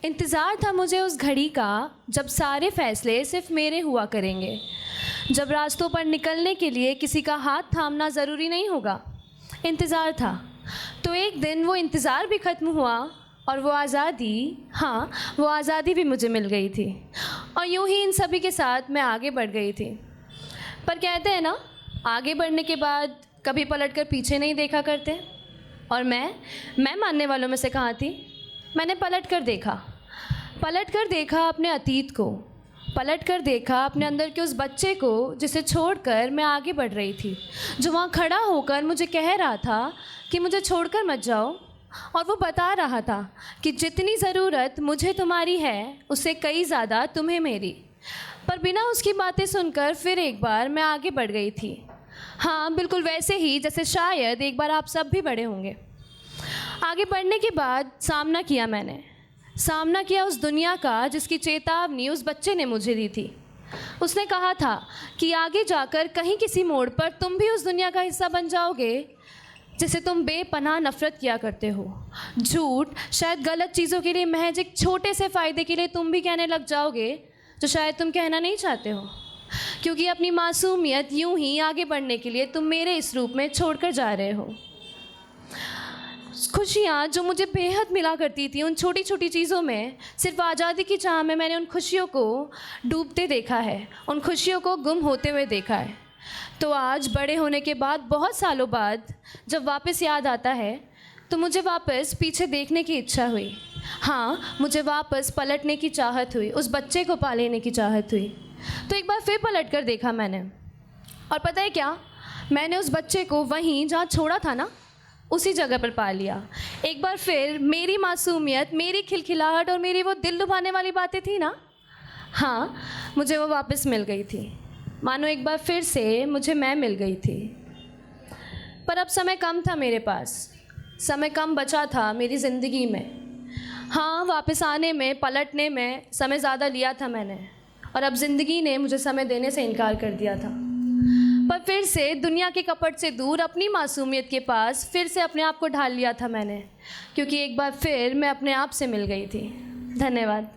इंतज़ार था मुझे उस घड़ी का जब सारे फ़ैसले सिर्फ मेरे हुआ करेंगे, जब रास्तों पर निकलने के लिए किसी का हाथ थामना ज़रूरी नहीं होगा। इंतज़ार था, तो एक दिन वो इंतज़ार भी ख़त्म हुआ और वो आज़ादी, हाँ वो आज़ादी भी मुझे मिल गई थी। और यूँ ही इन सभी के साथ मैं आगे बढ़ गई थी। पर कहते हैं ना, आगे बढ़ने के बाद कभी पलटकर पीछे नहीं देखा करते। और मैं मानने वालों में से कहाँ थी। मैंने पलट कर देखा अपने अतीत को, पलट कर देखा अपने अंदर के उस बच्चे को जिसे छोड़कर मैं आगे बढ़ रही थी, जो वहाँ खड़ा होकर मुझे कह रहा था कि मुझे छोड़कर मत जाओ। और वो बता रहा था कि जितनी ज़रूरत मुझे तुम्हारी है उससे कई ज़्यादा तुम्हें मेरी। पर बिना उसकी बातें सुनकर फिर एक बार मैं आगे बढ़ गई थी। हाँ, बिल्कुल वैसे ही जैसे शायद एक बार आप सब भी बढ़े होंगे। आगे बढ़ने के बाद सामना किया उस दुनिया का जिसकी चेतावनी उस बच्चे ने मुझे दी थी। उसने कहा था कि आगे जाकर कहीं किसी मोड़ पर तुम भी उस दुनिया का हिस्सा बन जाओगे जिसे तुम बेपनाह नफ़रत किया करते हो। झूठ, शायद गलत चीज़ों के लिए महज एक छोटे से फ़ायदे के लिए तुम भी कहने लग जाओगे जो शायद तुम कहना नहीं चाहते हो, क्योंकि अपनी मासूमियत यूं ही आगे बढ़ने के लिए तुम मेरे इस रूप में छोड़कर जा रहे हो। खुशियाँ जो मुझे बेहद मिला करती थी, उन छोटी छोटी चीज़ों में, सिर्फ आज़ादी की चाह में मैंने उन खुशियों को डूबते देखा है, उन खुशियों को गुम होते हुए देखा है। तो आज बड़े होने के बाद, बहुत सालों बाद जब वापस याद आता है, तो मुझे वापस पीछे देखने की इच्छा हुई। हाँ, मुझे वापस पलटने की चाहत हुई, उस बच्चे को पा लेने की चाहत हुई। तो एक बार फिर पलट कर देखा मैंने, और पता है क्या, मैंने उस बच्चे को वहीं जहाँ छोड़ा था ना, उसी जगह पर पा लिया। एक बार फिर मेरी मासूमियत, मेरी खिलखिलाहट और मेरी वो दिल लुभाने वाली बातें थी ना, हाँ, मुझे वो वापस मिल गई थी। मानो एक बार फिर से मुझे मैं मिल गई थी। पर अब समय कम था मेरे पास, समय कम बचा था मेरी ज़िंदगी में। हाँ, वापस आने में, पलटने में समय ज़्यादा लिया था मैंने, और अब ज़िंदगी ने मुझे समय देने से इनकार कर दिया था। पर फिर से दुनिया के कपट से दूर, अपनी मासूमियत के पास फिर से अपने आप को ढाल लिया था मैंने, क्योंकि एक बार फिर मैं अपने आप से मिल गई थी। धन्यवाद।